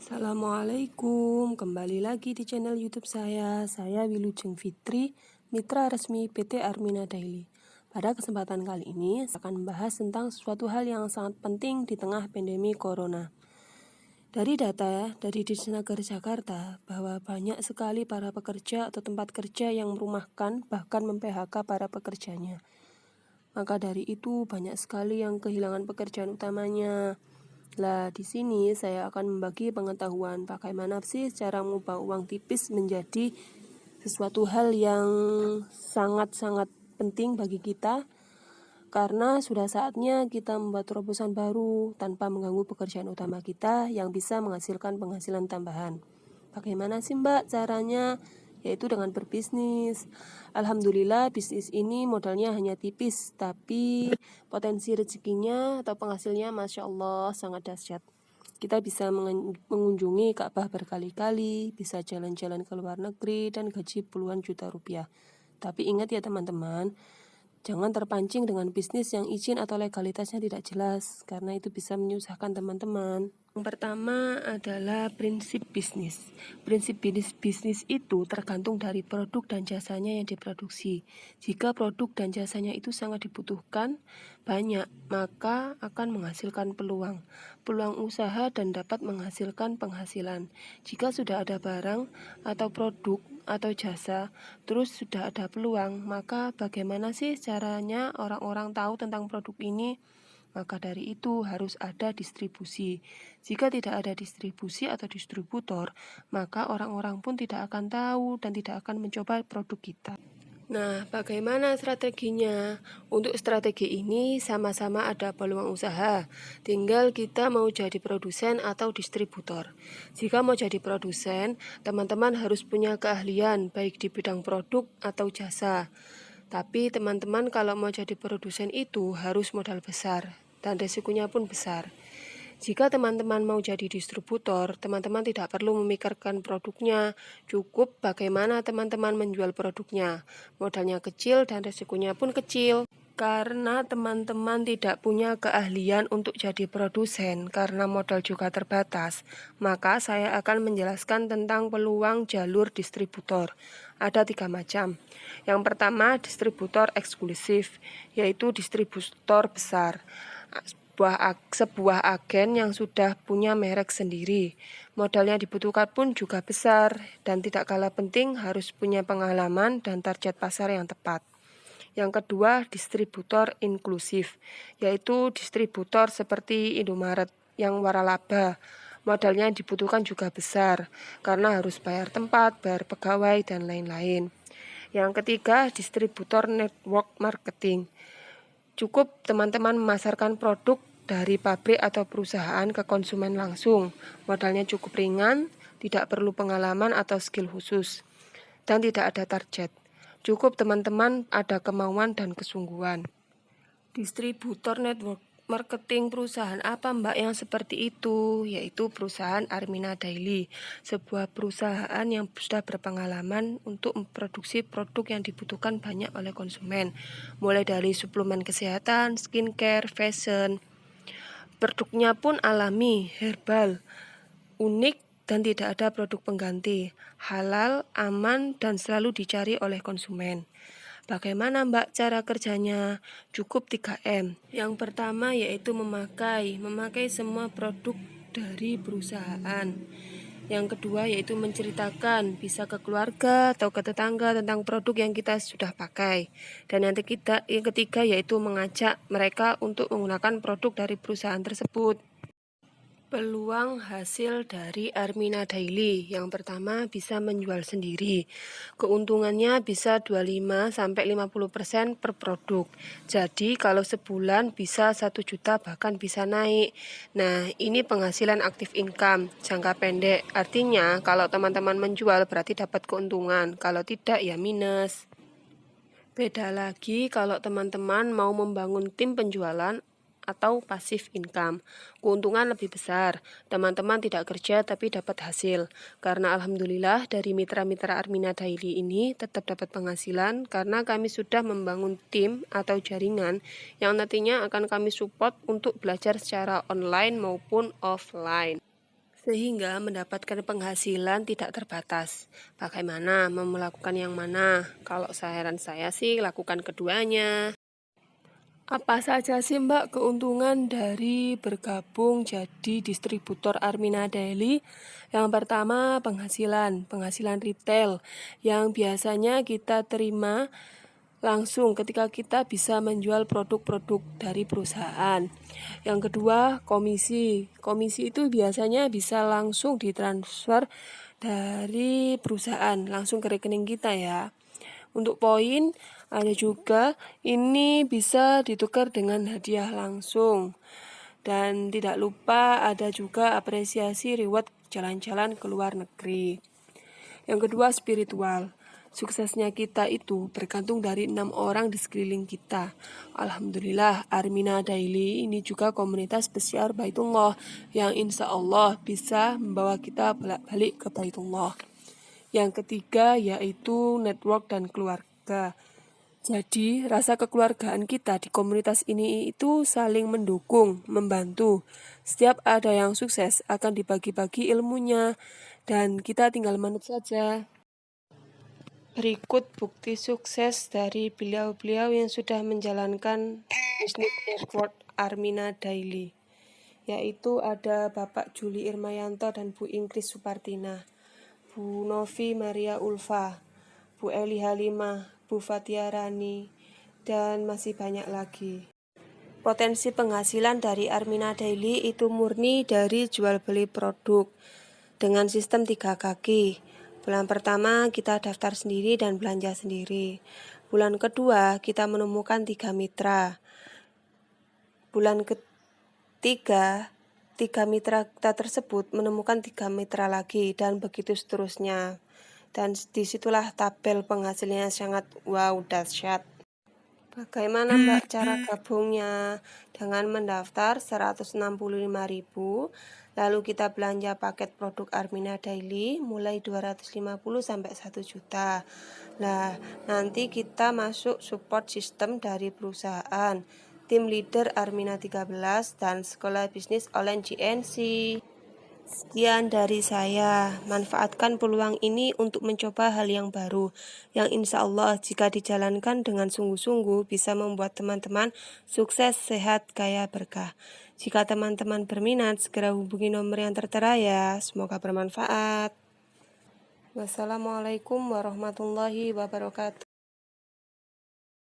Assalamualaikum, kembali lagi di channel YouTube saya Wilujeng Fitri, mitra resmi PT Armina Daily. Pada kesempatan kali ini, saya akan membahas tentang suatu hal yang sangat penting di tengah pandemi Corona. Dari data dari Disnaker Jakarta, bahwa banyak sekali para pekerja atau tempat kerja yang merumahkan, bahkan mem-PHK para pekerjanya. Maka dari itu, banyak sekali yang kehilangan pekerjaan utamanya. Lah, di sini saya akan membagi pengetahuan bagaimana sih cara mengubah uang tipis menjadi sesuatu hal yang sangat-sangat penting bagi kita, karena sudah saatnya kita membuat terobosan baru tanpa mengganggu pekerjaan utama kita yang bisa menghasilkan penghasilan tambahan. Bagaimana sih Mbak caranya? Yaitu dengan berbisnis. Alhamdulillah bisnis ini modalnya hanya tipis, tapi potensi rezekinya atau penghasilnya Masya Allah sangat dahsyat. Kita bisa mengunjungi Ka'bah berkali-kali, bisa jalan-jalan ke luar negeri, dan gaji puluhan juta rupiah. Tapi ingat ya teman-teman, jangan terpancing dengan bisnis yang izin atau legalitasnya tidak jelas, karena itu bisa menyusahkan teman-teman. Yang pertama adalah prinsip bisnis. Prinsip bisnis itu tergantung dari produk dan jasanya yang diproduksi. Jika produk dan jasanya itu sangat dibutuhkan banyak, maka akan menghasilkan peluang usaha dan dapat menghasilkan penghasilan. Jika sudah ada barang atau produk atau jasa, terus sudah ada peluang, maka bagaimana sih caranya orang-orang tahu tentang produk ini? Maka dari itu harus ada distribusi. Jika tidak ada distribusi atau distributor, maka orang-orang pun tidak akan tahu dan tidak akan mencoba produk kita. Nah, bagaimana strateginya? Untuk strategi ini sama-sama ada peluang usaha. Tinggal kita mau jadi produsen atau distributor. Jika mau jadi produsen, teman-teman harus punya keahlian baik di bidang produk atau jasa. Tapi teman-teman kalau mau jadi produsen itu harus modal besar dan resikonya pun besar. Jika teman-teman mau jadi distributor, teman-teman tidak perlu memikirkan produknya, cukup bagaimana teman-teman menjual produknya. Modalnya kecil dan resikonya pun kecil. Karena teman-teman tidak punya keahlian untuk jadi produsen karena modal juga terbatas, maka saya akan menjelaskan tentang peluang jalur distributor. Ada 3 macam. Yang pertama, distributor eksklusif, yaitu distributor besar. Sebuah agen yang sudah punya merek sendiri. Modalnya dibutuhkan pun juga besar, dan tidak kalah penting harus punya pengalaman dan target pasar yang tepat. Yang kedua, distributor inklusif, yaitu distributor seperti Indomaret yang waralaba. Modalnya dibutuhkan juga besar, karena harus bayar tempat, bayar pegawai, dan lain-lain. Yang ketiga, distributor network marketing. Cukup teman-teman memasarkan produk dari pabrik atau perusahaan ke konsumen langsung. Modalnya cukup ringan, tidak perlu pengalaman atau skill khusus, dan tidak ada target. Cukup teman-teman ada kemauan dan kesungguhan. Distributor network marketing perusahaan apa Mbak yang seperti itu? Yaitu perusahaan Armina Daily, sebuah perusahaan yang sudah berpengalaman untuk memproduksi produk yang dibutuhkan banyak oleh konsumen, mulai dari suplemen kesehatan, skincare, fashion. Produknya pun alami, herbal, unik, dan tidak ada produk pengganti, halal, aman, dan selalu dicari oleh konsumen. Bagaimana Mbak cara kerjanya? Cukup 3M. Yang pertama yaitu memakai semua produk dari perusahaan. Yang kedua yaitu menceritakan, bisa ke keluarga atau ke tetangga tentang produk yang kita sudah pakai. Dan yang ketiga yaitu mengajak mereka untuk menggunakan produk dari perusahaan tersebut. Peluang hasil dari Armina Daily. Yang pertama bisa menjual sendiri. Keuntungannya bisa 25-50% per produk. Jadi kalau sebulan bisa 1 juta bahkan bisa naik. Nah, ini penghasilan aktif income jangka pendek. Artinya kalau teman-teman menjual berarti dapat keuntungan. Kalau tidak ya minus. Beda lagi kalau teman-teman mau membangun tim penjualan atau passive income. Keuntungan lebih besar. Teman-teman tidak kerja tapi dapat hasil. Karena alhamdulillah dari mitra-mitra Armina Daily ini tetap dapat penghasilan karena kami sudah membangun tim atau jaringan yang nantinya akan kami support untuk belajar secara online maupun offline. sehingga mendapatkan penghasilan tidak terbatas. Bagaimana mau melakukan yang mana? Kalau saran saya sih lakukan keduanya. Apa saja sih Mbak keuntungan dari bergabung jadi distributor Armina Daily? Yang pertama penghasilan retail yang biasanya kita terima langsung ketika kita bisa menjual produk-produk dari perusahaan. Yang kedua, komisi itu biasanya bisa langsung ditransfer dari perusahaan langsung ke rekening kita ya. Untuk poin, ada juga ini bisa ditukar dengan hadiah langsung. Dan tidak lupa ada juga apresiasi reward jalan-jalan ke luar negeri. Yang kedua, spiritual. Suksesnya kita itu bergantung dari 6 orang di sekeliling kita. Alhamdulillah, Armina Daily ini juga komunitas besar Baitullah yang insya Allah bisa membawa kita balik ke Baitullah. Yang ketiga yaitu network dan keluarga. Jadi, rasa kekeluargaan kita di komunitas ini itu saling mendukung, membantu. Setiap ada yang sukses akan dibagi-bagi ilmunya, dan kita tinggal manut saja. Berikut bukti sukses dari beliau-beliau yang sudah menjalankan bisnis network Armina Daily, yaitu ada Bapak Juli Irmayanto dan Bu Ingkris Supartina, Bu Novi Maria Ulfa, Bu Eli Halimah, Bu Fatia Rani, dan masih banyak lagi. Potensi penghasilan dari Armina Daily itu murni dari jual beli produk dengan sistem 3 kaki. Bulan pertama kita daftar sendiri dan belanja sendiri. Bulan kedua kita menemukan 3 mitra. Bulan ketiga 3 mitra kita tersebut menemukan 3 mitra lagi dan begitu seterusnya. Dan disitulah tabel penghasilnya sangat wow dahsyat. Bagaimana Mbak cara gabungnya? Dengan mendaftar 165.000, lalu kita belanja paket produk Armina Daily mulai 250 sampai 1 juta. Nah, nanti kita masuk support sistem dari perusahaan, tim leader Armina 13 dan sekolah bisnis online GNC. Sekian dari saya, manfaatkan peluang ini untuk mencoba hal yang baru, yang insya Allah jika dijalankan dengan sungguh-sungguh bisa membuat teman-teman sukses, sehat, kaya, berkah. Jika teman-teman berminat, segera hubungi nomor yang tertera ya, semoga bermanfaat. Wassalamualaikum warahmatullahi wabarakatuh.